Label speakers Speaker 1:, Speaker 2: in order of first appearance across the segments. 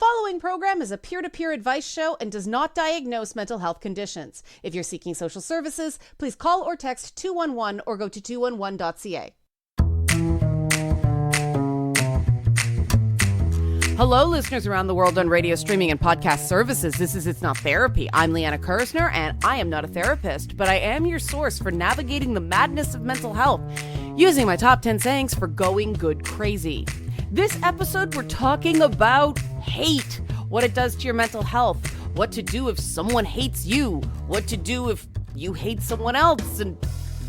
Speaker 1: following program is a peer-to-peer advice show and does not diagnose mental health conditions. If you're seeking social services, please call or text 211 or go to 211.ca. Hello, listeners around the world on radio, streaming, and podcast services. This is It's Not Therapy. I'm Liana and I am not a therapist, but I am your source for navigating the madness of mental health, using my top 10 sayings for going good crazy. This episode, we're talking about hate, what it does to your mental health, what to do if someone hates you, what to do if you hate someone else, and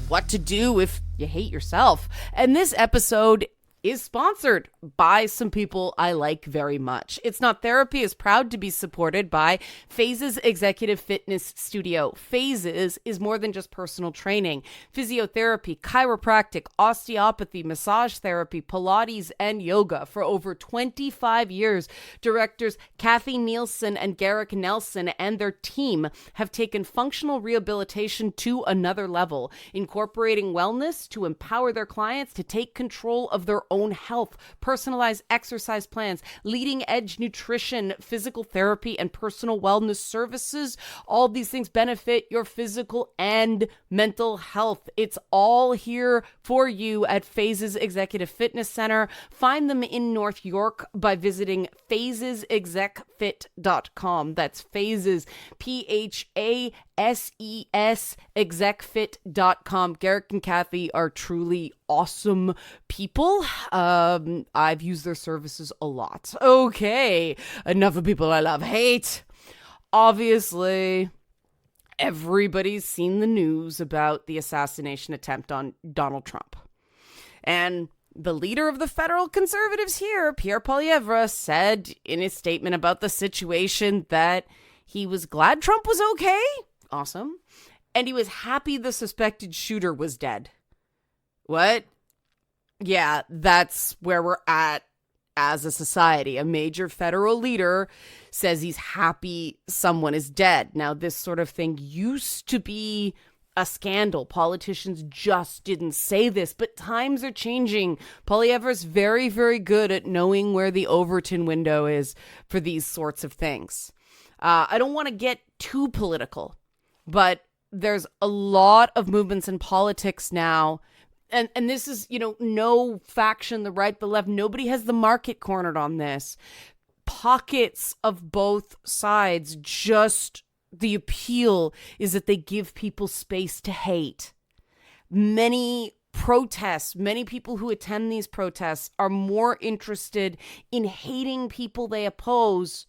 Speaker 1: what to do if you hate yourself. And this episode is sponsored by some people I like very much. It's Not Therapy is proud to be supported by Phases Executive Fitness Studio. Phases is more than just personal training. Physiotherapy, chiropractic, osteopathy, massage therapy, Pilates, and yoga. For over 25 years, directors Kathy Nielsen and Garrick Nelson and their team have taken functional rehabilitation to another level, incorporating wellness to empower their clients to take control of their own health, personalized exercise plans, leading edge nutrition, physical therapy, and personal wellness services. All these things benefit your physical and mental health. It's all here for you at Phases Executive Fitness Center. Find them in North York by visiting phasesexecfit.com. That's Phases, PHASES, execfit.com. Garrick and Kathy are truly awesome people. I've used their services a lot. Okay, enough of people I love hate. Obviously, everybody's seen the news about the assassination attempt on Donald Trump. And the leader of the federal conservatives here, Pierre Poilievre, said in his statement about the situation that he was glad Trump was okay. Awesome. And he was happy the suspected shooter was dead. What? Yeah, that's where we're at as a society. A major federal leader says he's happy someone is dead. Now, this sort of thing used to be a scandal. Politicians just didn't say this, but times are changing. Poilievre's very, very good at knowing where the Overton window is for these sorts of things. I don't want to get too political, but there's a lot of movements in politics now. And this is, no faction, the right, the left. Nobody has the market cornered on this. Pockets of both sides, just the appeal is that they give people space to hate. Many protests, many people who attend these protests are more interested in hating people they oppose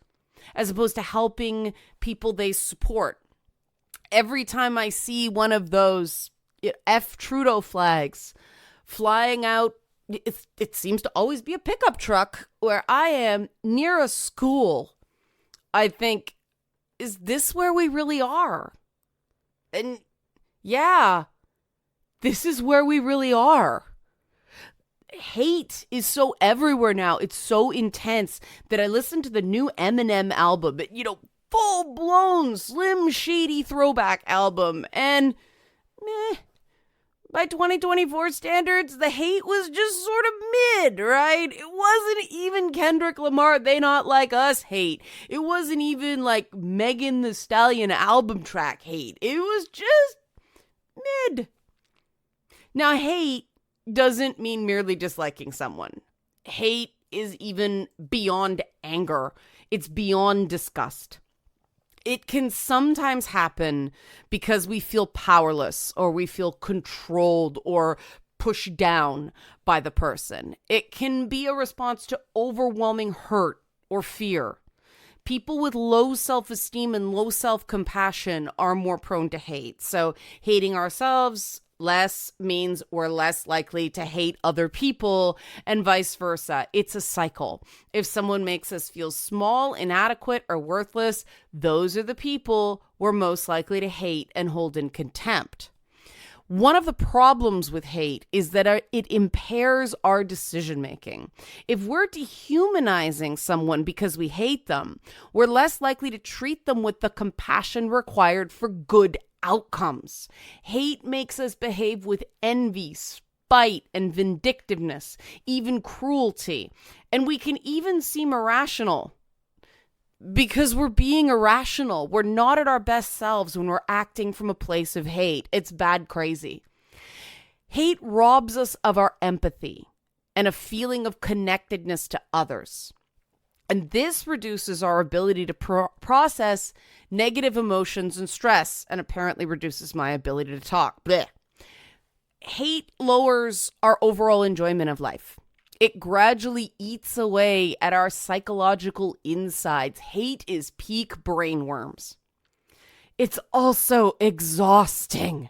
Speaker 1: as opposed to helping people they support. Every time I see one of those F Trudeau flags flying out, it seems to always be a pickup truck where I am near a school. I think, is this where we really are? And yeah, this is where we really are. Hate is so everywhere now. It's so intense that I listened to the new Eminem album, full-blown Slim Shady throwback album, and by 2024 standards, the hate was just sort of mid, right? It wasn't even Kendrick Lamar, They Not Like Us hate. It wasn't even like Megan Thee Stallion album track hate. It was just mid. Now, hate doesn't mean merely disliking someone. Hate is even beyond anger. It's beyond disgust. It can sometimes happen because we feel powerless or we feel controlled or pushed down by the person. It can be a response to overwhelming hurt or fear. People with low self-esteem and low self-compassion are more prone to hate. So hating ourselves less means we're less likely to hate other people, and vice versa. It's a cycle. If someone makes us feel small, inadequate, or worthless, those are the people we're most likely to hate and hold in contempt. One of the problems with hate is that it impairs our decision making. If we're dehumanizing someone because we hate them, we're less likely to treat them with the compassion required for good outcomes. Hate makes us behave with envy, spite, and vindictiveness, even cruelty. And we can even seem irrational. because we're being irrational. We're not at our best selves when we're acting from a place of hate. It's bad crazy. Hate robs us of our empathy and a feeling of connectedness to others. And this reduces our ability to process negative emotions and stress, and apparently reduces my ability to talk. Blech. Hate lowers our overall enjoyment of life. It gradually eats away at our psychological insides. Hate is peak brainworms. It's also exhausting.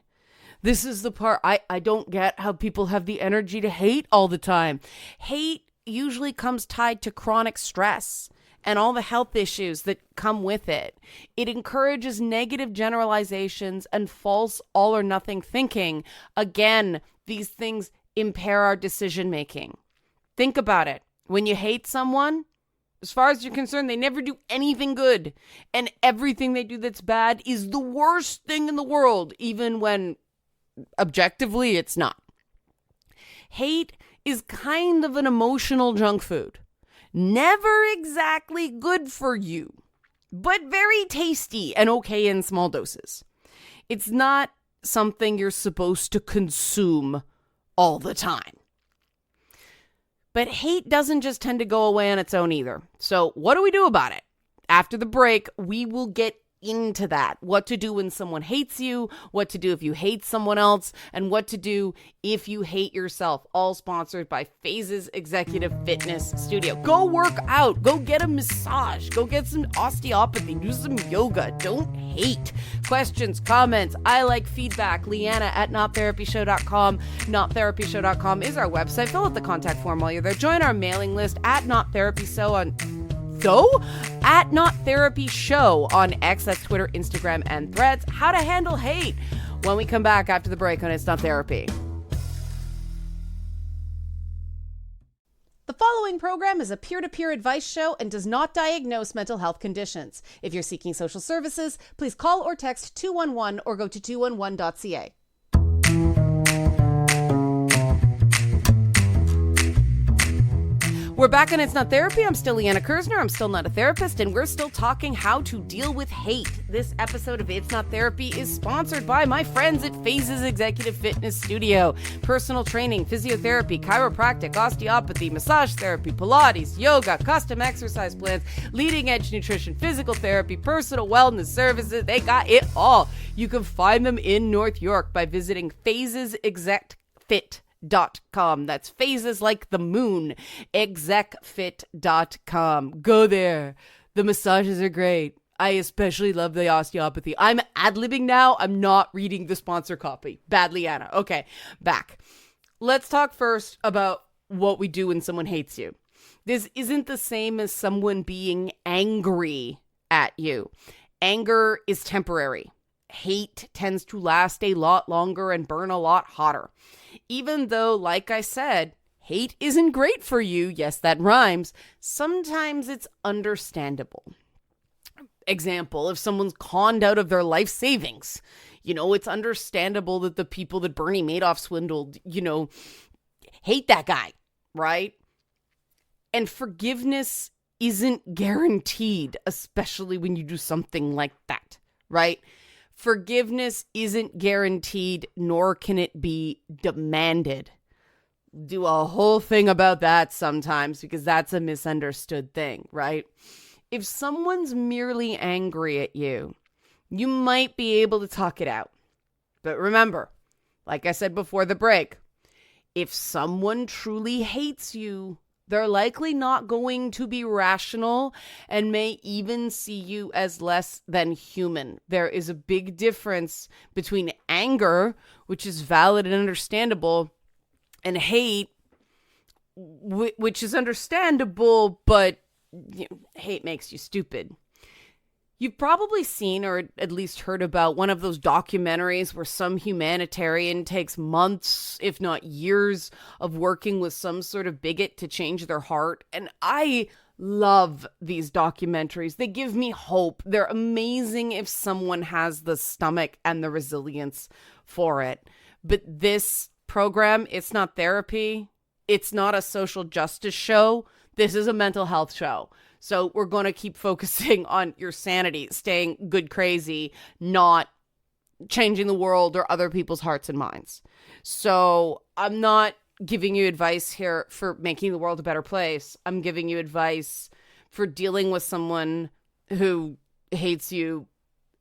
Speaker 1: This is the part I don't get, how people have the energy to hate all the time. Hate usually comes tied to chronic stress and all the health issues that come with it. It encourages negative generalizations and false all or nothing thinking. Again, these things impair our decision making. Think about it. When you hate someone, as far as you're concerned, they never do anything good. And everything they do that's bad is the worst thing in the world, even when objectively it's not. Hate is kind of an emotional junk food. Never exactly good for you, but very tasty and okay in small doses. It's not something you're supposed to consume all the time. But hate doesn't just tend to go away on its own either. So what do we do about it? After the break, we will get into that. What to do when someone hates you, what to do if you hate someone else, and what to do if you hate yourself. All sponsored by Phases Executive Fitness Studio. Go work out. Go get a massage. Go get some osteopathy. Do some yoga. Don't hate. Questions, comments, I like feedback. Liana at nottherapyshow.com. Nottherapyshow.com is our website. Fill out the contact form while you're there. Join our mailing list at nottherapyshow at Not Therapy Show on X, that's Twitter, Instagram, and Threads. How to handle hate when we come back after the break on It's Not Therapy. The following program is a peer-to-peer advice show and does not diagnose mental health conditions. If you're seeking social services, please call or text 211 or go to 211.ca. We're back on It's Not Therapy. I'm still Liana Kersner. I'm still not a therapist, and we're still talking how to deal with hate. This episode of It's Not Therapy is sponsored by my friends at Phases Executive Fitness Studio. Personal training, physiotherapy, chiropractic, osteopathy, massage therapy, Pilates, yoga, custom exercise plans, leading edge nutrition, physical therapy, personal wellness services. They got it all. You can find them in North York by visiting phasesexecfit.com. That's phases like the moon. Execfit.com. Go there. The massages are great. I especially love the osteopathy. I'm ad-libbing now. I'm not reading the sponsor copy. Bad Liana. Okay, back. Let's talk first about what we do when someone hates you. This isn't the same as someone being angry at you. Anger is temporary. Hate tends to last a lot longer and burn a lot hotter. Even though, like I said, hate isn't great for you, yes, that rhymes, sometimes it's understandable. Example, if someone's conned out of their life savings, it's understandable that the people that Bernie Madoff swindled, hate that guy, right? And forgiveness isn't guaranteed, especially when you do something like that, right? Forgiveness isn't guaranteed, nor can it be demanded. Do a whole thing about that sometimes because that's a misunderstood thing, right? If someone's merely angry at you, you might be able to talk it out. But remember, like I said before the break, if someone truly hates you, they're likely not going to be rational and may even see you as less than human. There is a big difference between anger, which is valid and understandable, and hate, which is understandable, but hate makes you stupid. You've probably seen or at least heard about one of those documentaries where some humanitarian takes months, if not years, of working with some sort of bigot to change their heart. And I love these documentaries. They give me hope. They're amazing if someone has the stomach and the resilience for it. But this program, it's not therapy. It's not a social justice show. This is a mental health show. So we're going to keep focusing on your sanity, staying good crazy, not changing the world or other people's hearts and minds. So I'm not giving you advice here for making the world a better place. I'm giving you advice for dealing with someone who hates you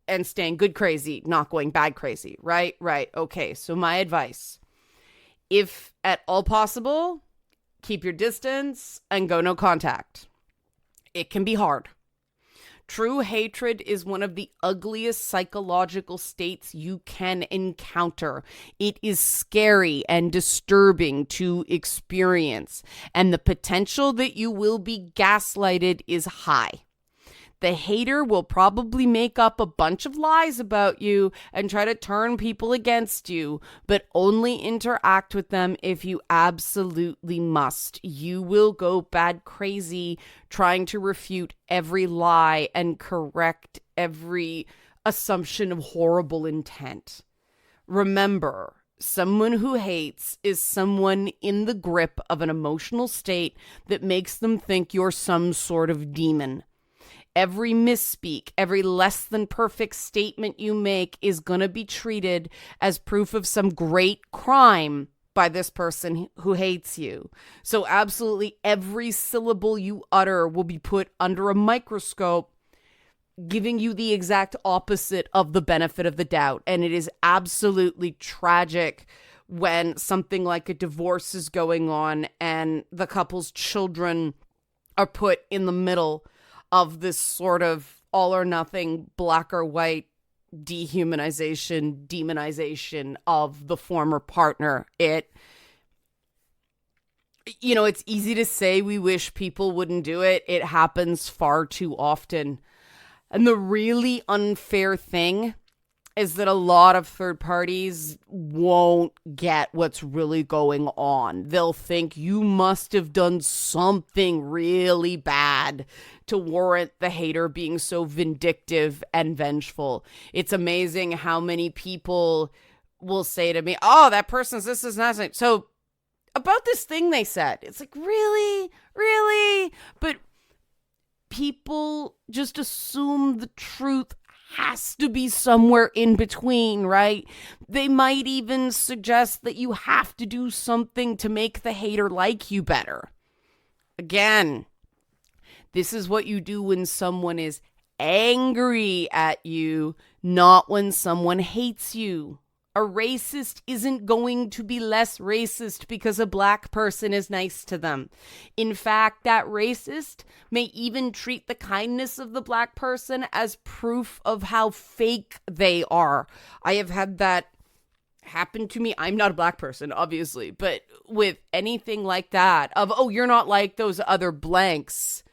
Speaker 1: and staying good crazy, not going bad crazy. Right? Okay. So my advice, if at all possible, keep your distance and go no contact. It can be hard. True hatred is one of the ugliest psychological states you can encounter. It is scary and disturbing to experience, and the potential that you will be gaslighted is high. The hater will probably make up a bunch of lies about you and try to turn people against you, but only interact with them if you absolutely must. You will go bad crazy trying to refute every lie and correct every assumption of horrible intent. Remember, someone who hates is someone in the grip of an emotional state that makes them think you're some sort of demon. Every misspeak, every less than perfect statement you make is going to be treated as proof of some great crime by this person who hates you. So absolutely every syllable you utter will be put under a microscope, giving you the exact opposite of the benefit of the doubt. And it is absolutely tragic when something like a divorce is going on and the couple's children are put in the middle of this sort of all or nothing, black or white dehumanization, demonization of the former partner. It's easy to say we wish people wouldn't do it. It happens far too often. And the really unfair thing is that a lot of third parties won't get what's really going on. They'll think you must have done something really bad to warrant the hater being so vindictive and vengeful. It's amazing how many people will say to me, oh, that person's this is not so about this thing they said. It's like, really? But people just assume the truth has to be somewhere in between, right? They might even suggest that you have to do something to make the hater like you better. Again, this is what you do when someone is angry at you, not when someone hates you. A racist isn't going to be less racist because a black person is nice to them. In fact, that racist may even treat the kindness of the black person as proof of how fake they are. I have had that happen to me. I'm not a black person, obviously, but with anything like that of, oh, you're not like those other blanks.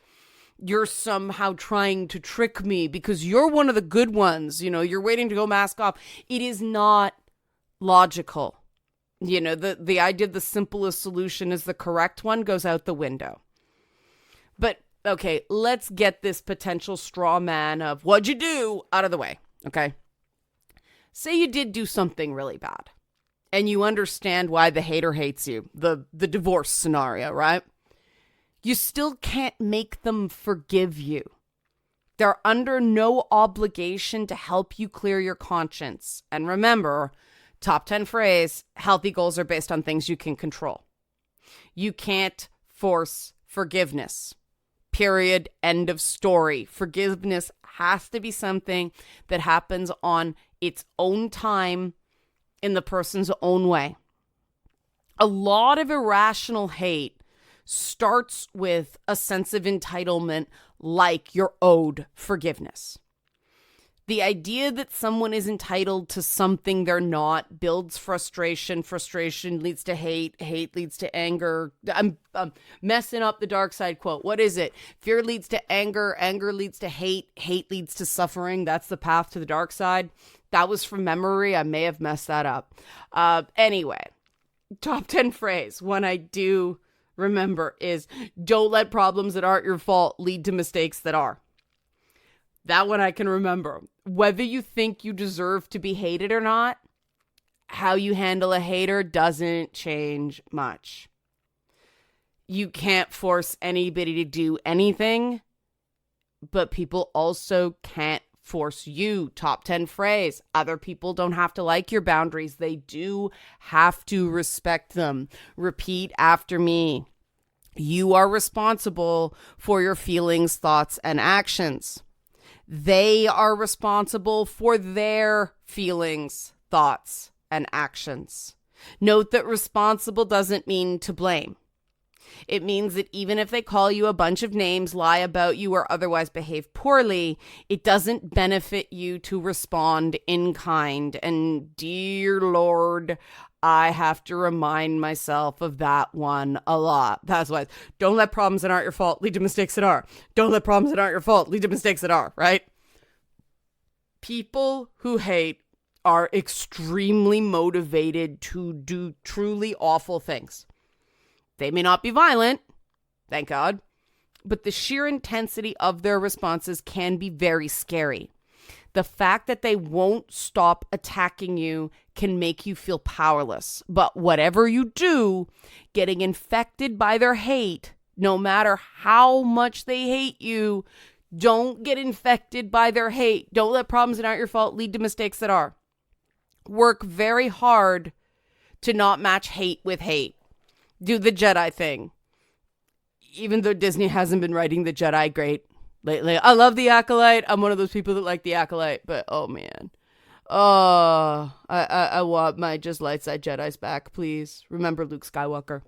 Speaker 1: You're somehow trying to trick me because you're one of the good ones. You're waiting to go mask off. It is not logical. The idea the simplest solution is the correct one goes out the window. But okay, let's get this potential straw man of what'd you do out of the way. Okay. Say you did do something really bad and you understand why the hater hates you. The divorce scenario, right? You still can't make them forgive you. They're under no obligation to help you clear your conscience. And remember, top 10 phrase, healthy goals are based on things you can control. You can't force forgiveness. Period. End of story. Forgiveness has to be something that happens on its own time in the person's own way. A lot of irrational hate starts with a sense of entitlement, like you're owed forgiveness. The idea that someone is entitled to something they're not builds frustration. Frustration leads to hate. Hate leads to anger. I'm messing up the dark side quote. What is it? Fear leads to anger. Anger leads to hate. Hate leads to suffering. That's the path to the dark side. That was from memory. I may have messed that up. Anyway, top 10 phrase. One I do remember is, don't let problems that aren't your fault lead to mistakes that are. That one I can remember. Whether you think you deserve to be hated or not, how you handle a hater doesn't change much. You can't force anybody to do anything. but people also can't force you. Top 10 phrase. Other people don't have to like your boundaries. They do have to respect them. Repeat after me. You are responsible for your feelings, thoughts, and actions. They are responsible for their feelings, thoughts, and actions. Note that responsible doesn't mean to blame. It means that even if they call you a bunch of names, lie about you, or otherwise behave poorly, it doesn't benefit you to respond in kind. And dear Lord, I have to remind myself of that one a lot. That's why don't let problems that aren't your fault lead to mistakes that are. Don't let problems that aren't your fault lead to mistakes that are, right? People who hate are extremely motivated to do truly awful things. They may not be violent, thank God, but the sheer intensity of their responses can be very scary. The fact that they won't stop attacking you can make you feel powerless. But whatever you do, getting infected by their hate, no matter how much they hate you, don't get infected by their hate. Don't let problems that aren't your fault lead to mistakes that are. Work very hard to not match hate with hate. Do the Jedi thing. Even though Disney hasn't been writing the Jedi great lately. I love the Acolyte. I'm one of those people that like the Acolyte, but oh man. Oh, I want my just light side Jedis back, please. Remember Luke Skywalker.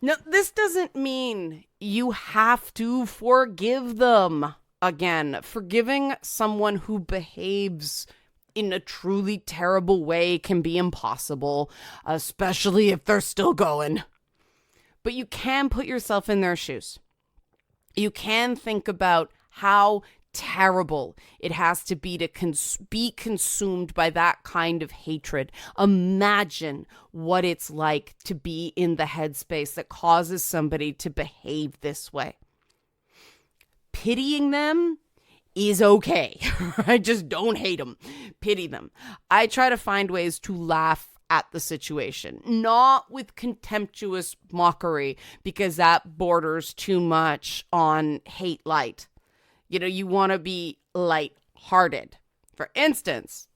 Speaker 1: Now, this doesn't mean you have to forgive them. Again, forgiving someone who behaves in a truly terrible way can be impossible, especially if they're still going. But you can put yourself in their shoes. You can think about how terrible it has to be be consumed by that kind of hatred. Imagine what it's like to be in the headspace that causes somebody to behave this way. Pitying them is okay. I just don't hate them. Pity them. I try to find ways to laugh at the situation, not with contemptuous mockery, because that borders too much on hate light. You know, you want to be light-hearted. For instance,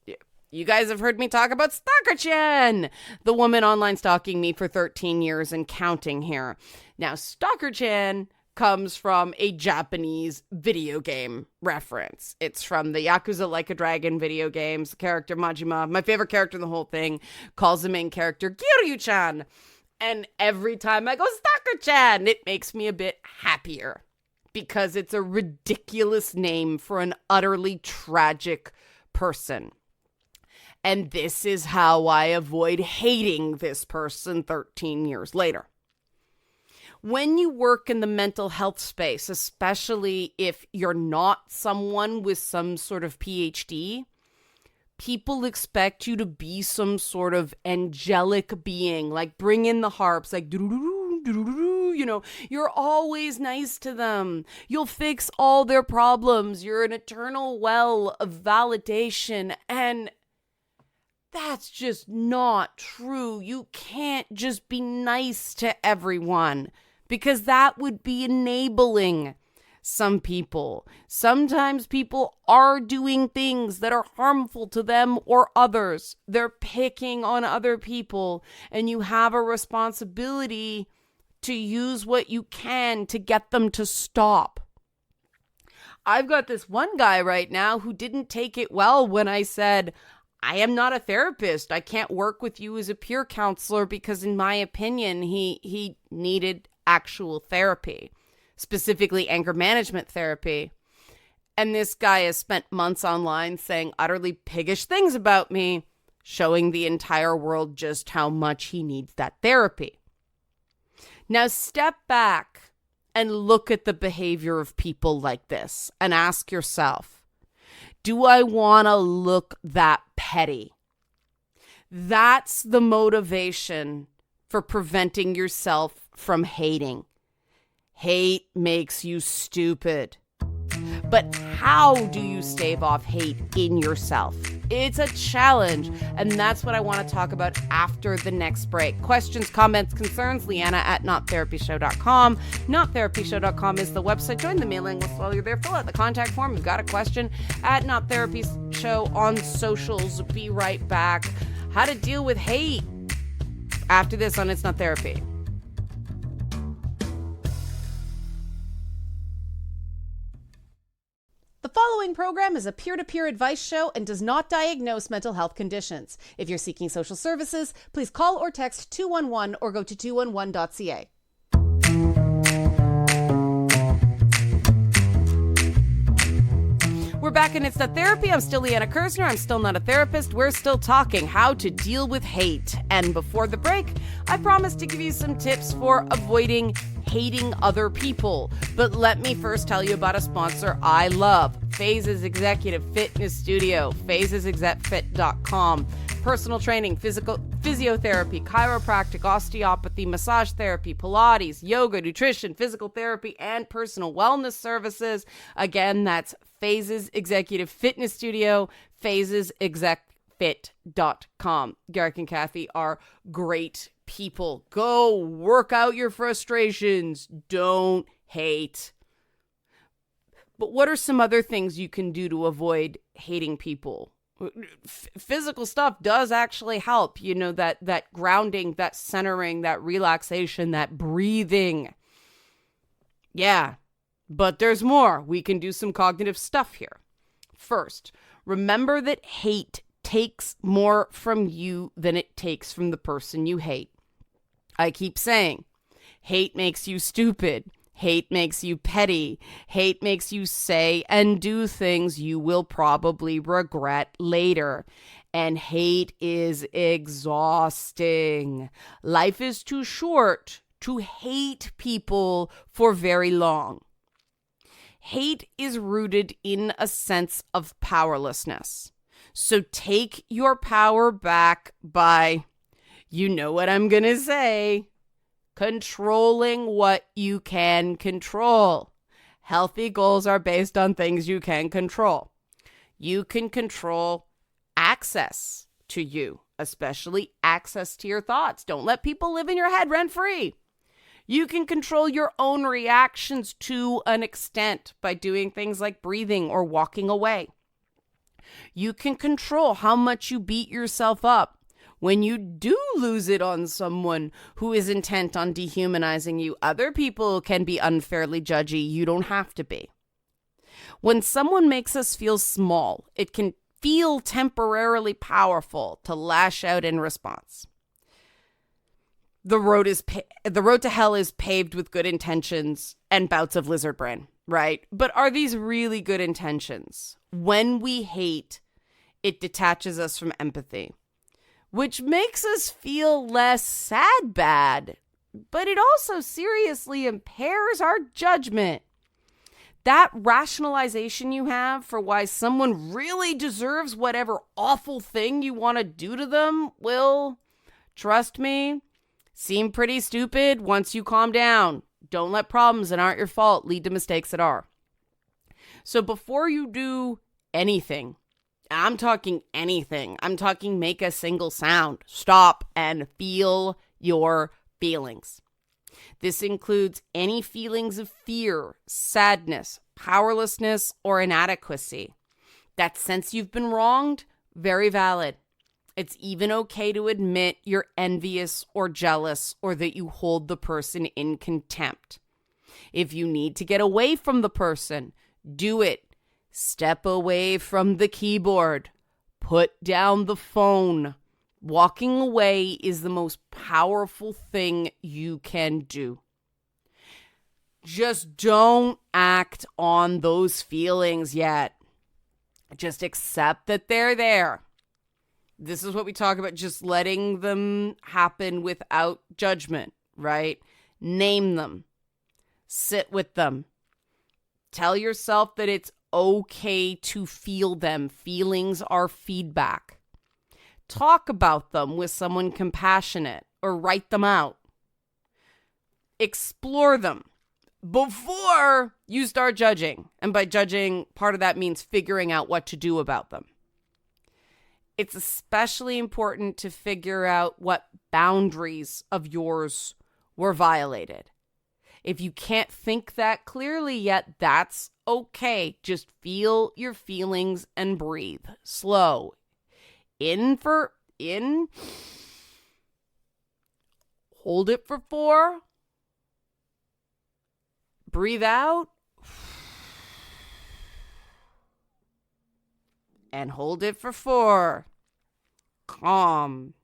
Speaker 1: you guys have heard me talk about Stalker-chan, the woman online stalking me for 13 years and counting here. Now, Stalker-chan comes from a Japanese video game reference. It's from the Yakuza Like a Dragon video games. The character Majima, my favorite character in the whole thing, calls the main character Kiryu-chan. And every time I go Stalker-chan, it makes me a bit happier because it's a ridiculous name for an utterly tragic person. And this is how I avoid hating this person 13 years later. When you work in the mental health space, especially if you're not someone with some sort of PhD, people expect you to be some sort of angelic being, like bring in the harps, like you know, you're always nice to them. You'll fix all their problems. You're an eternal well of validation, and that's just not true. You can't just be nice to everyone, because that would be enabling some people. Sometimes people are doing things that are harmful to them or others. They're picking on other people, and you have a responsibility to use what you can to get them to stop. I've got this one guy right now who didn't take it well when I said, I am not a therapist. I can't work with you as a peer counselor because, in my opinion, he needed actual therapy, specifically anger management therapy. And this guy has spent months online saying utterly piggish things about me, showing the entire world just how much he needs that therapy. Now step back and look at the behavior of people like this and ask yourself, do I want to look that petty? That's the motivation for preventing yourself from hating. Hate makes you stupid. But how do you stave off hate in yourself? It's a challenge, and that's what I want to talk about after the next break. Questions, comments, concerns, Liana at nottherapyshow.com. Nottherapyshow.com is the website. Join the mailing list while you're there. Fill out the contact form. You've got a question at Not Therapy Show on socials. Be right back. How to deal with hate after this on It's Not Therapy. The following program is a peer-to-peer advice show and does not diagnose mental health conditions. If you're seeking social services, please call or text 211 or go to 211.ca. We're back in It's Not Therapy. I'm still Liana Kersner. I'm still not a therapist. We're still talking how to deal with hate. And before the break, I promised to give you some tips for avoiding hating other people. But let me first tell you about a sponsor I love, Phases Executive Fitness Studio, phasesexecfit.com. Personal training, physiotherapy, chiropractic, osteopathy, massage therapy, Pilates, yoga, nutrition, physical therapy, and personal wellness services. Again, that's Phases Executive Fitness Studio, phasesexecfit.com. Garrick and Kathy are great people. Go work out your frustrations. Don't hate. But what are some other things you can do to avoid hating people? Physical stuff does actually help. You know, that grounding, that centering, that relaxation, that breathing. Yeah. But there's more. We can do some cognitive stuff here. First, remember that hate takes more from you than it takes from the person you hate. I keep saying, hate makes you stupid. Hate makes you petty. Hate makes you say and do things you will probably regret later. And hate is exhausting. Life is too short to hate people for very long. Hate is rooted in a sense of powerlessness. So take your power back by, you know what I'm going to say, controlling what you can control. Healthy goals are based on things you can control. You can control access to you, especially access to your thoughts. Don't let people live in your head rent-free. You can control your own reactions to an extent by doing things like breathing or walking away. You can control how much you beat yourself up when you do lose it on someone who is intent on dehumanizing you. Other people can be unfairly judgy. You don't have to be. When someone makes us feel small, it can feel temporarily powerful to lash out in response. The road to hell is paved with good intentions and bouts of lizard brain, right? But are these really good intentions? When we hate, it detaches us from empathy, which makes us feel less sad bad, but it also seriously impairs our judgment. That rationalization you have for why someone really deserves whatever awful thing you want to do to them will, trust me, seem pretty stupid once you calm down. Don't let problems that aren't your fault lead to mistakes that are. So before you do anything, I'm talking anything, I'm talking make a single sound, stop and feel your feelings. This includes any feelings of fear, sadness, powerlessness, or inadequacy. That sense you've been wronged, very valid. It's even okay to admit you're envious or jealous or that you hold the person in contempt. If you need to get away from the person, do it. Step away from the keyboard. Put down the phone. Walking away is the most powerful thing you can do. Just don't act on those feelings yet. Just accept that they're there. This is what we talk about, just letting them happen without judgment, right? Name them. Sit with them. Tell yourself that it's okay to feel them. Feelings are feedback. Talk about them with someone compassionate or write them out. Explore them before you start judging. And by judging, part of that means figuring out what to do about them. It's especially important to figure out what boundaries of yours were violated. If you can't think that clearly yet, that's okay. Just feel your feelings and breathe. Slow. In. Hold it for 4. Breathe out. And hold it for 4. Calm.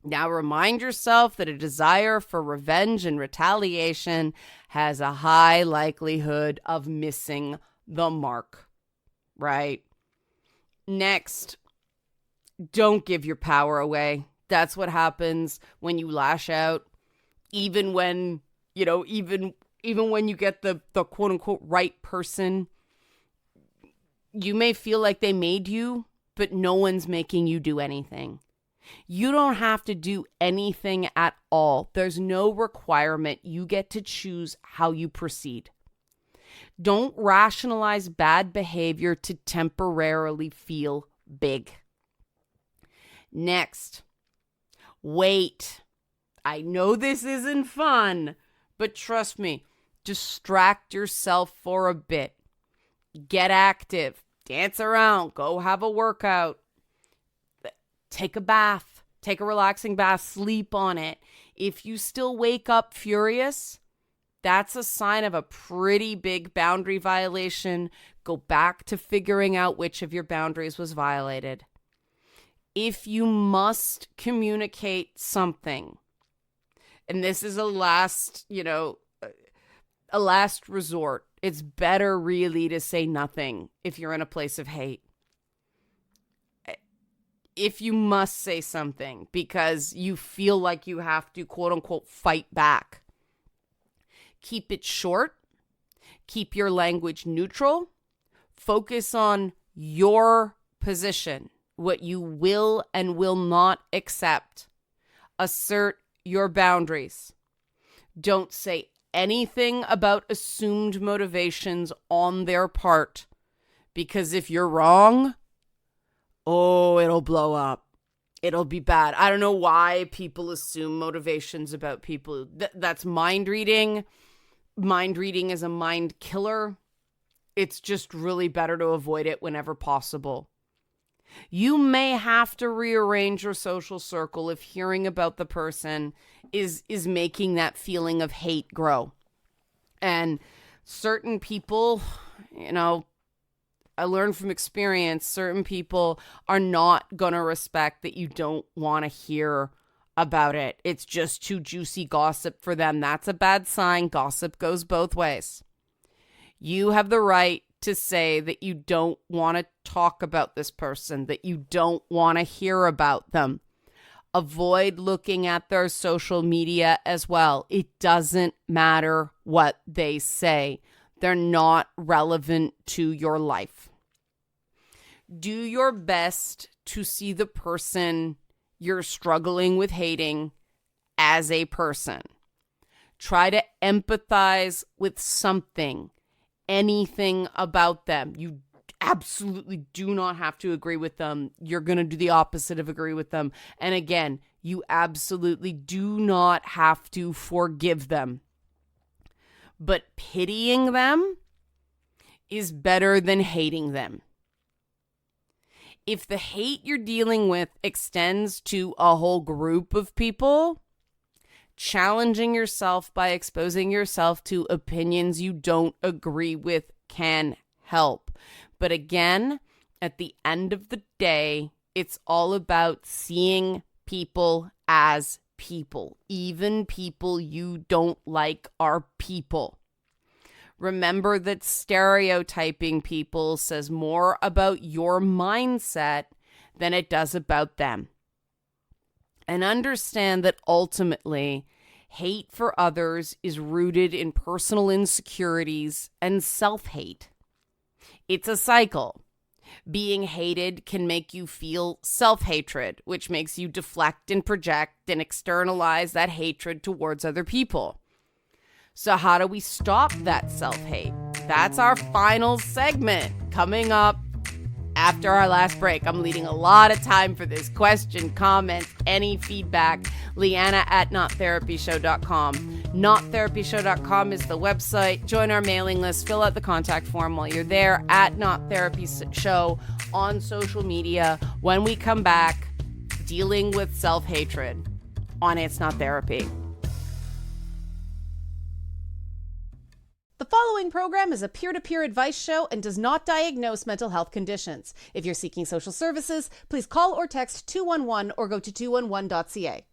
Speaker 1: Now remind yourself that a desire for revenge and retaliation has a high likelihood of missing the mark, right? Next, don't give your power away. That's what happens when you lash out. Even when, even when you get the quote unquote right person, you may feel like they made you, but no one's making you do anything. You don't have to do anything at all. There's no requirement. You get to choose how you proceed. Don't rationalize bad behavior to temporarily feel big. Next, wait. I know this isn't fun, but trust me, distract yourself for a bit. Get active. Dance around. Go have a workout. Take a bath. Take a relaxing bath. Sleep on it. If you still wake up furious, that's a sign of a pretty big boundary violation. Go back to figuring out which of your boundaries was violated. If you must communicate something, and this is a last resort, it's better really to say nothing if you're in a place of hate. If you must say something because you feel like you have to, quote unquote, fight back, keep it short, keep your language neutral, focus on your position, what you will and will not accept. Assert your boundaries. Don't say anything about assumed motivations on their part, because if you're wrong, it'll blow up. It'll be bad. I don't know why people assume motivations about people. That's mind reading. Mind reading is a mind killer. It's just really better to avoid it whenever possible. You may have to rearrange your social circle if hearing about the person is making that feeling of hate grow. And certain people, I learned from experience, certain people are not going to respect that you don't want to hear about it. It's just too juicy gossip for them. That's a bad sign. Gossip goes both ways. You have the right to say that you don't want to talk about this person, that you don't want to hear about them. Avoid looking at their social media as well. It doesn't matter what they say. They're not relevant to your life. Do your best to see the person you're struggling with hating as a person. Try to empathize with something, anything about them. You absolutely do not have to agree with them. You're going to do the opposite of agree with them. And again, you absolutely do not have to forgive them. But pitying them is better than hating them. If the hate you're dealing with extends to a whole group of people, challenging yourself by exposing yourself to opinions you don't agree with can help. But again, at the end of the day, it's all about seeing people as people. Even people you don't like are people. Remember that stereotyping people says more about your mindset than it does about them. And understand that ultimately, hate for others is rooted in personal insecurities and self-hate. It's a cycle. Being hated can make you feel self-hatred, which makes you deflect and project and externalize that hatred towards other people. So how do we stop that self-hate? That's our final segment coming up after our last break. I'm leaving a lot of time for this. Question, comments, any feedback. Liana at nottherapyshow.com. Nottherapyshow.com is the website. Join our mailing list. Fill out the contact form while you're there at Not Therapy Show on social media. When we come back, dealing with self-hatred on It's Not Therapy. The following program is a peer-to-peer advice show and does not diagnose mental health conditions. If you're seeking social services, please call or text 211 or go to 211.ca.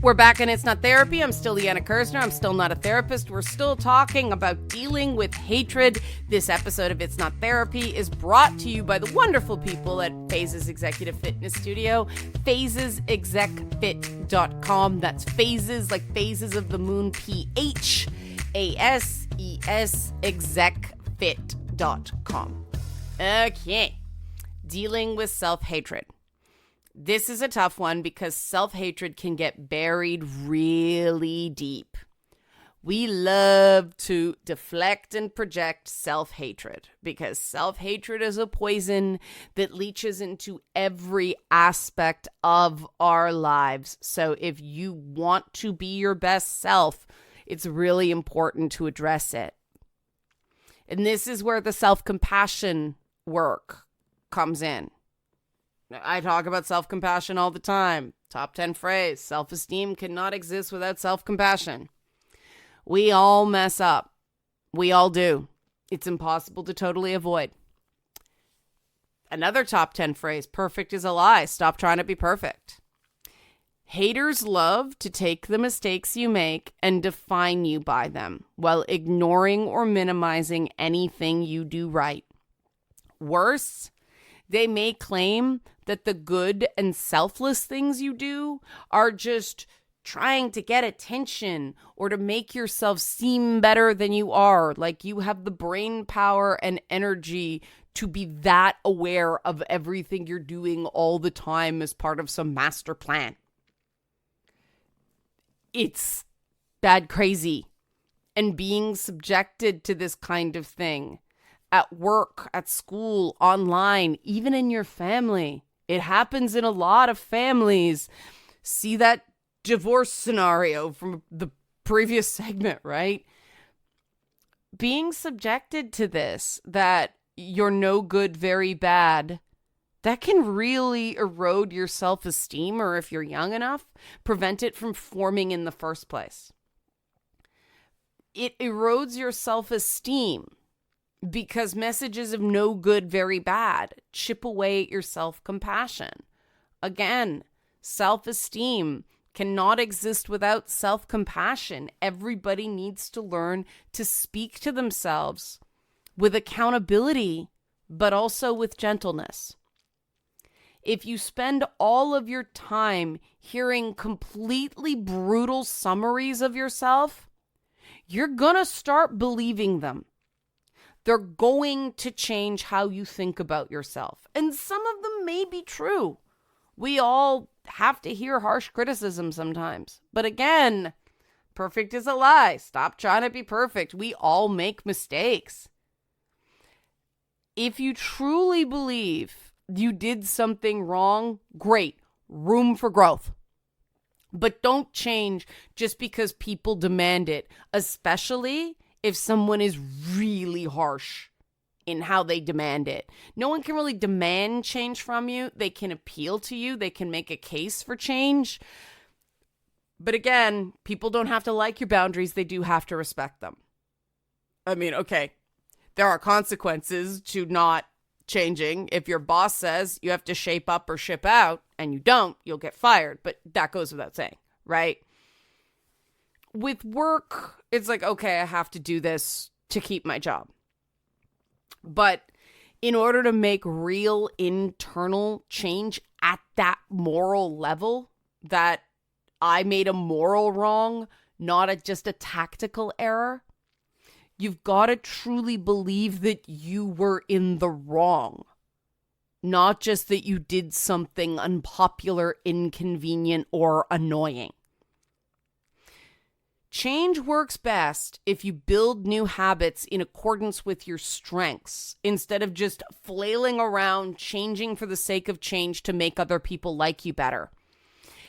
Speaker 1: We're back and It's Not Therapy. I'm still Liana Kersner. I'm still not a therapist. We're still talking about dealing with hatred. This episode of It's Not Therapy is brought to you by the wonderful people at Phases Executive Fitness Studio, phasesexecfit.com. That's phases like phases of the moon, PHASES execfit.com. Okay, dealing with self-hatred. This is a tough one because self-hatred can get buried really deep. We love to deflect and project self-hatred because self-hatred is a poison that leaches into every aspect of our lives. So if you want to be your best self, it's really important to address it. And this is where the self-compassion work comes in. I talk about self-compassion all the time. Top 10 phrase, self-esteem cannot exist without self-compassion. We all mess up. We all do. It's impossible to totally avoid. Another top 10 phrase, perfect is a lie. Stop trying to be perfect. Haters love to take the mistakes you make and define you by them while ignoring or minimizing anything you do right. Worse, they may claim that the good and selfless things you do are just trying to get attention or to make yourself seem better than you are, like you have the brain power and energy to be that aware of everything you're doing all the time as part of some master plan. It's bad crazy. And being subjected to this kind of thing at work, at school, online, even in your family. It happens in a lot of families. See that divorce scenario from the previous segment, right? Being subjected to this, that you're no good, very bad, that can really erode your self-esteem, or if you're young enough, prevent it from forming in the first place. It erodes your self-esteem because messages of no good, very bad chip away at your self-compassion. Again, self-esteem cannot exist without self-compassion. Everybody needs to learn to speak to themselves with accountability, but also with gentleness. If you spend all of your time hearing completely brutal summaries of yourself, you're gonna start believing them. They're going to change how you think about yourself. And some of them may be true. We all have to hear harsh criticism sometimes. But again, perfect is a lie. Stop trying to be perfect. We all make mistakes. If you truly believe you did something wrong, great. Room for growth. But don't change just because people demand it, especially if someone is really harsh in how they demand it. No one can really demand change from you. They can appeal to you. They can make a case for change. But again, people don't have to like your boundaries. They do have to respect them. I mean, okay, there are consequences to not changing. If your boss says you have to shape up or ship out and you don't, you'll get fired. But that goes without saying, right? With work, it's like, okay, I have to do this to keep my job. But in order to make real internal change at that moral level, that I made a moral wrong, not just a tactical error, you've got to truly believe that you were in the wrong. Not just that you did something unpopular, inconvenient, or annoying. Change works best if you build new habits in accordance with your strengths instead of just flailing around changing for the sake of change to make other people like you better.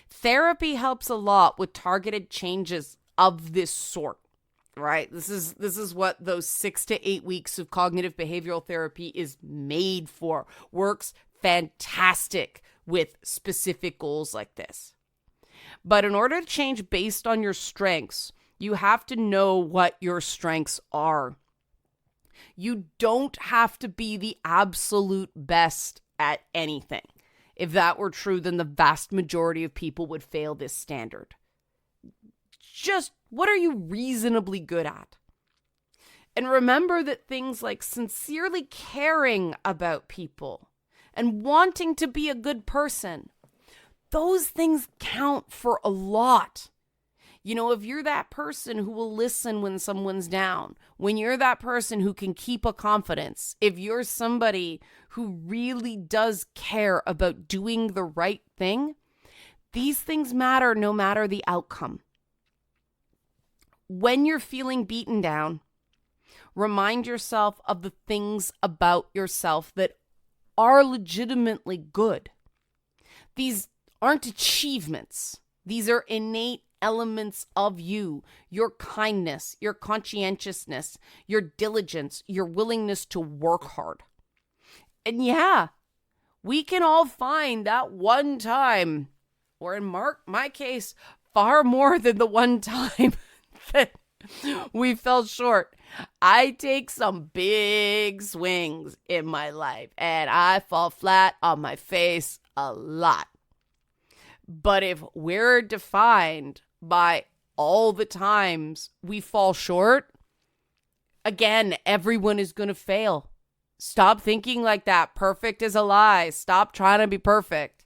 Speaker 1: Therapy helps a lot with targeted changes of this sort, right? This is what those 6 to 8 weeks of cognitive behavioral therapy is made for. Works fantastic with specific goals like this. But in order to change based on your strengths, you have to know what your strengths are. You don't have to be the absolute best at anything. If that were true, then the vast majority of people would fail this standard. Just what are you reasonably good at? And remember that things like sincerely caring about people and wanting to be a good person, those things count for a lot. You know, if you're that person who will listen when someone's down, when you're that person who can keep a confidence, if you're somebody who really does care about doing the right thing, these things matter no matter the outcome. When you're feeling beaten down, remind yourself of the things about yourself that are legitimately good. These aren't achievements. These are innate elements of you, your kindness, your conscientiousness, your diligence, your willingness to work hard. And yeah, we can all find that one time, or in my case, far more than the one time that we fell short. I take some big swings in my life and I fall flat on my face a lot. But if we're defined by all the times we fall short, again, everyone is going to fail. Stop thinking like that. Perfect is a lie. Stop trying to be perfect.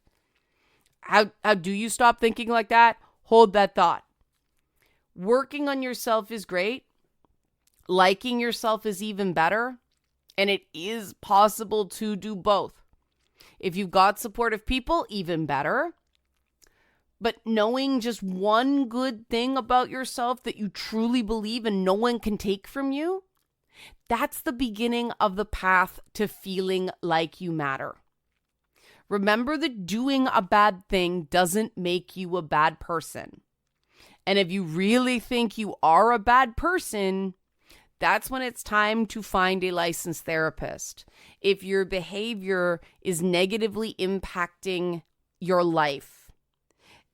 Speaker 1: How do you stop thinking like that? Hold that thought. Working on yourself is great. Liking yourself is even better. And it is possible to do both. If you've got supportive people, even better. But knowing just one good thing about yourself that you truly believe and no one can take from you, that's the beginning of the path to feeling like you matter. Remember that doing a bad thing doesn't make you a bad person. And if you really think you are a bad person, that's when it's time to find a licensed therapist. If your behavior is negatively impacting your life,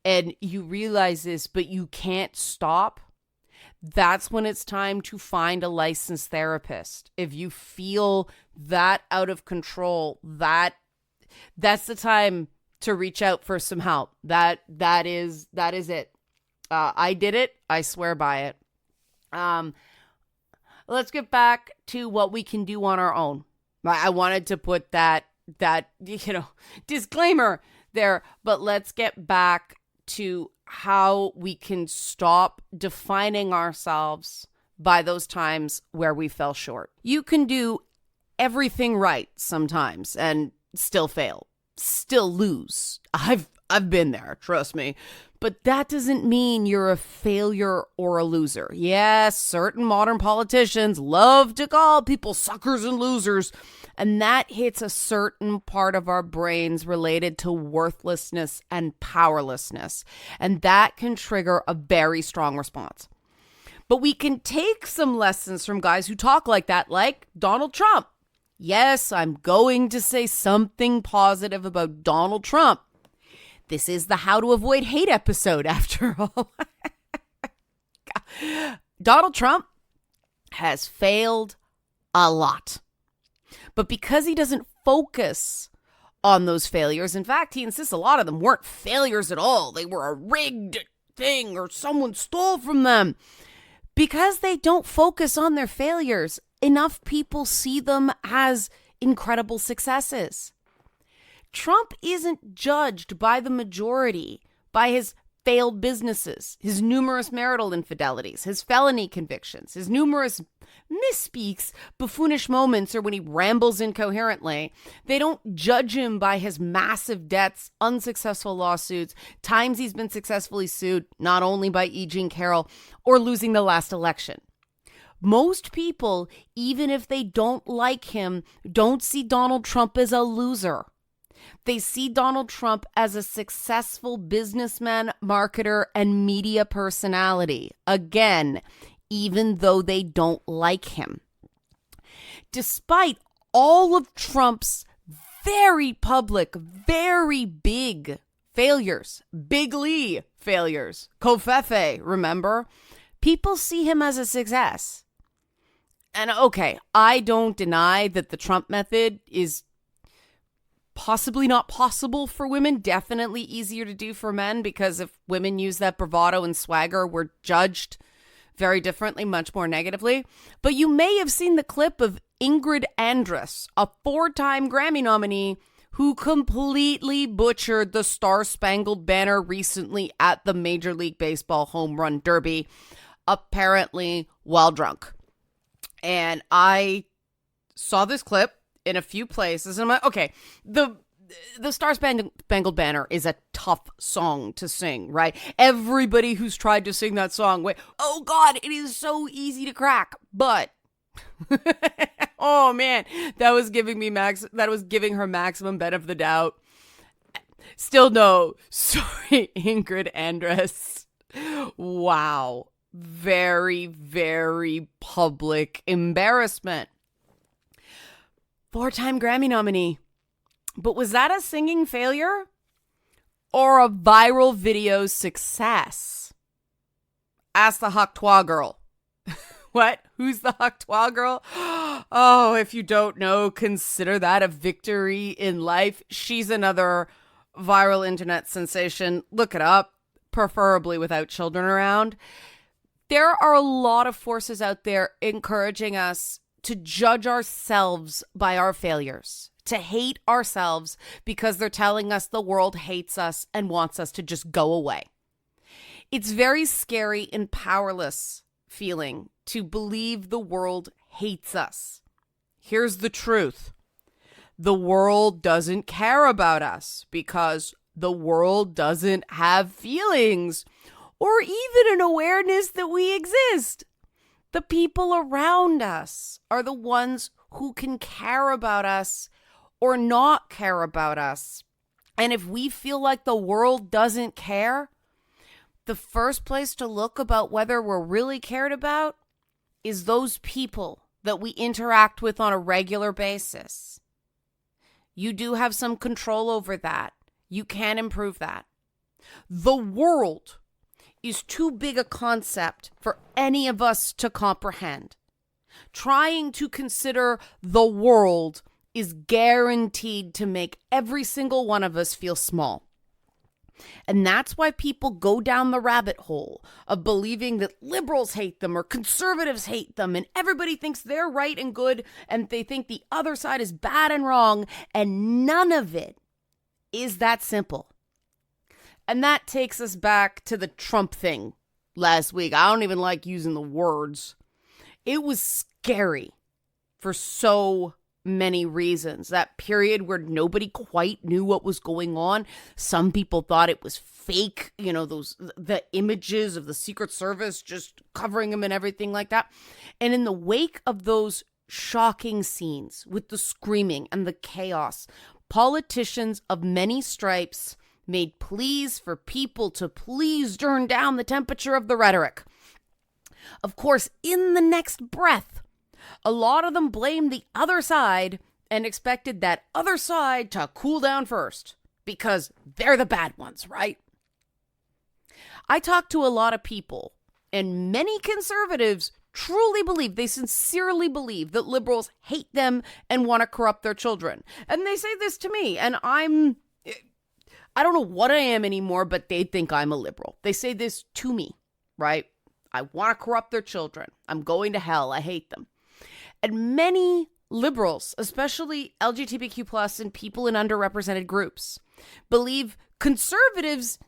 Speaker 1: and you realize this, but you can't stop, that's when it's time to find a licensed therapist. If you feel that out of control, that's the time to reach out for some help. That is it. I did it. I swear by it. Let's get back to what we can do on our own. I wanted to put that disclaimer there, but let's get back to how we can stop defining ourselves by those times where we fell short. You can do everything right sometimes and still fail, still lose. I've been there, trust me. But that doesn't mean you're a failure or a loser. Yes, certain modern politicians love to call people suckers and losers, and that hits a certain part of our brains related to worthlessness and powerlessness, and that can trigger a very strong response. But we can take some lessons from guys who talk like that, like Donald Trump. Yes, I'm going to say something positive about Donald Trump. This is the How to Avoid Hate episode, after all. Donald Trump has failed a lot. But because he doesn't focus on those failures, in fact, he insists a lot of them weren't failures at all. They were a rigged thing or someone stole from them. Because they don't focus on their failures, enough people see them as incredible successes. Trump isn't judged by the majority by his failed businesses, his numerous marital infidelities, his felony convictions, his numerous misspeaks, buffoonish moments, or when he rambles incoherently. They don't judge him by his massive debts, unsuccessful lawsuits, times he's been successfully sued, not only by E. Jean Carroll, or losing the last election. Most people, even if they don't like him, don't see Donald Trump as a loser. They see Donald Trump as a successful businessman, marketer, and media personality. Again, even though they don't like him. Despite all of Trump's very public, very big failures, bigly failures, Covfefe, remember? People see him as a success. And okay, I don't deny that the Trump method is possibly not possible for women, definitely easier to do for men, because if women use that bravado and swagger, we're judged very differently, much more negatively. But you may have seen the clip of Ingrid Andress, a 4-time Grammy nominee who completely butchered the Star-Spangled Banner recently at the Major League Baseball Home Run Derby, apparently while drunk. And I saw this clip in a few places, and I'm like, okay, the Star-Spangled Banner is a tough song to sing, right? Everybody who's tried to sing that song, oh God, it is so easy to crack. But oh man, that was giving her maximum benefit of the doubt. Still no, sorry, Ingrid Andress. Wow. Very, very public embarrassment. 4-time Grammy nominee. But was that a singing failure or a viral video success? Ask the Hawk-Twa girl. What? Who's the Hawk-Twa girl? Oh, if you don't know, consider that a victory in life. She's another viral internet sensation. Look it up, preferably without children around. There are a lot of forces out there encouraging us to judge ourselves by our failures, to hate ourselves because they're telling us the world hates us and wants us to just go away. It's very scary and powerless feeling to believe the world hates us. Here's the truth. The world doesn't care about us because the world doesn't have feelings or even an awareness that we exist. The people around us are the ones who can care about us or not care about us. And if we feel like the world doesn't care, the first place to look about whether we're really cared about is those people that we interact with on a regular basis. You do have some control over that. You can improve that. The world is too big a concept for any of us to comprehend. Trying to consider the world is guaranteed to make every single one of us feel small. And that's why people go down the rabbit hole of believing that liberals hate them or conservatives hate them and everybody thinks they're right and good and they think the other side is bad and wrong, and none of it is that simple. And that takes us back to the Trump thing last week. I don't even like using the words. It was scary for so many reasons. That period where nobody quite knew what was going on. Some people thought it was fake, the images of the Secret Service just covering him and everything like that. And in the wake of those shocking scenes with the screaming and the chaos, politicians of many stripes made pleas for people to please turn down the temperature of the rhetoric. Of course, in the next breath, a lot of them blamed the other side and expected that other side to cool down first because they're the bad ones, right? I talked to a lot of people, and many conservatives truly believe, they sincerely believe that liberals hate them and want to corrupt their children. And they say this to me, and I don't know what I am anymore, but they think I'm a liberal. They say this to me, right? I want to corrupt their children. I'm going to hell. I hate them. And many liberals, especially LGBTQ plus and people in underrepresented groups, believe conservatives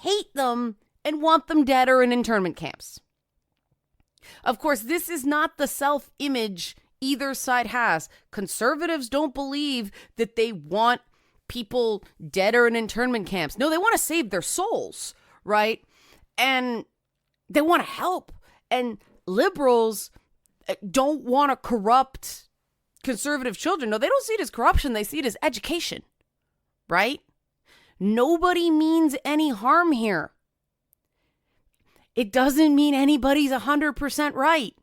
Speaker 1: hate them and want them dead or in internment camps. Of course, this is not the self-image either side has. Conservatives don't believe that they want people dead or in internment camps. No, they want to save their souls, right? And they want to help. And liberals don't want to corrupt conservative children. No, they don't see it as corruption. They see it as education, right? Nobody means any harm here. It doesn't mean anybody's 100% right.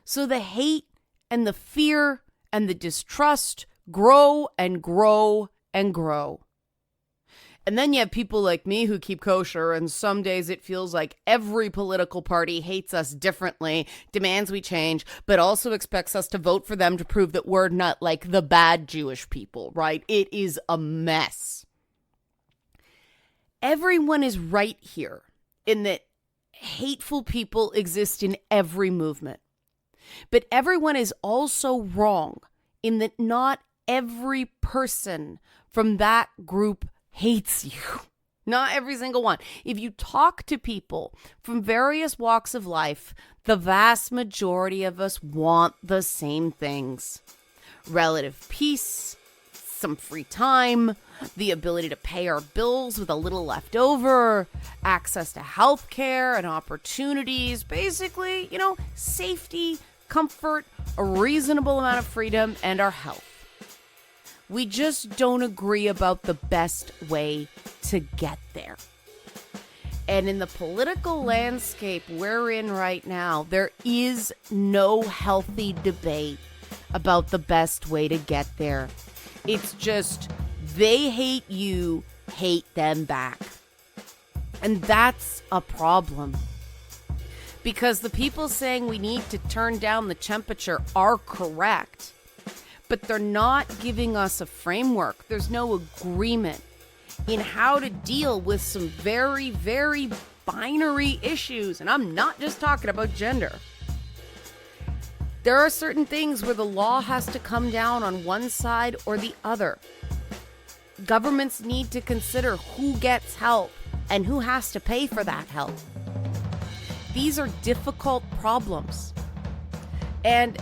Speaker 1: So the hate and the fear and the distrust grow and grow and grow. And then you have people like me who keep kosher, and some days it feels like every political party hates us differently, demands we change, but also expects us to vote for them to prove that we're not like the bad Jewish people, right? It is a mess. Everyone is right here in that hateful people exist in every movement. But everyone is also wrong in that not every person from that group hates you. Not every single one. If you talk to people from various walks of life, the vast majority of us want the same things. Relative peace, some free time, the ability to pay our bills with a little left over, access to health care and opportunities, basically, safety, comfort, a reasonable amount of freedom, and our health. We just don't agree about the best way to get there. And in the political landscape we're in right now, there is no healthy debate about the best way to get there. It's just they hate you, hate them back. And that's a problem. Because the people saying we need to turn down the temperature are correct. But they're not giving us a framework. There's no agreement in how to deal with some very, very binary issues. And I'm not just talking about gender. There are certain things where the law has to come down on one side or the other. Governments need to consider who gets help and who has to pay for that help. These are difficult problems. And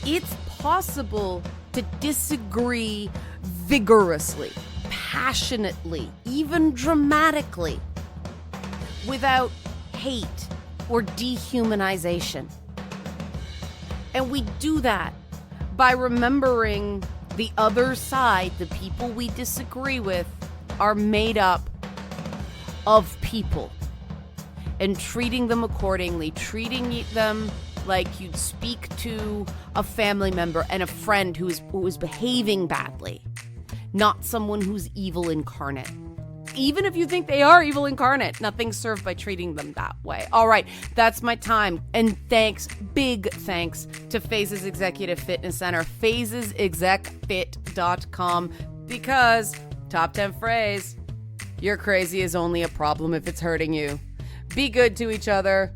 Speaker 1: it's possible to disagree vigorously, passionately, even dramatically, without hate or dehumanization. And we do that by remembering the other side, the people we disagree with, are made up of people, and treating them accordingly, treating them like you'd speak to a family member and a friend who is behaving badly, not someone who's evil incarnate. Even if you think they are evil incarnate, nothing's served by treating them that way. All right, that's my time. And thanks, big thanks to Phases Executive Fitness Center, phasesexecfit.com, because top 10 phrase, you're crazy is only a problem if it's hurting you. Be good to each other.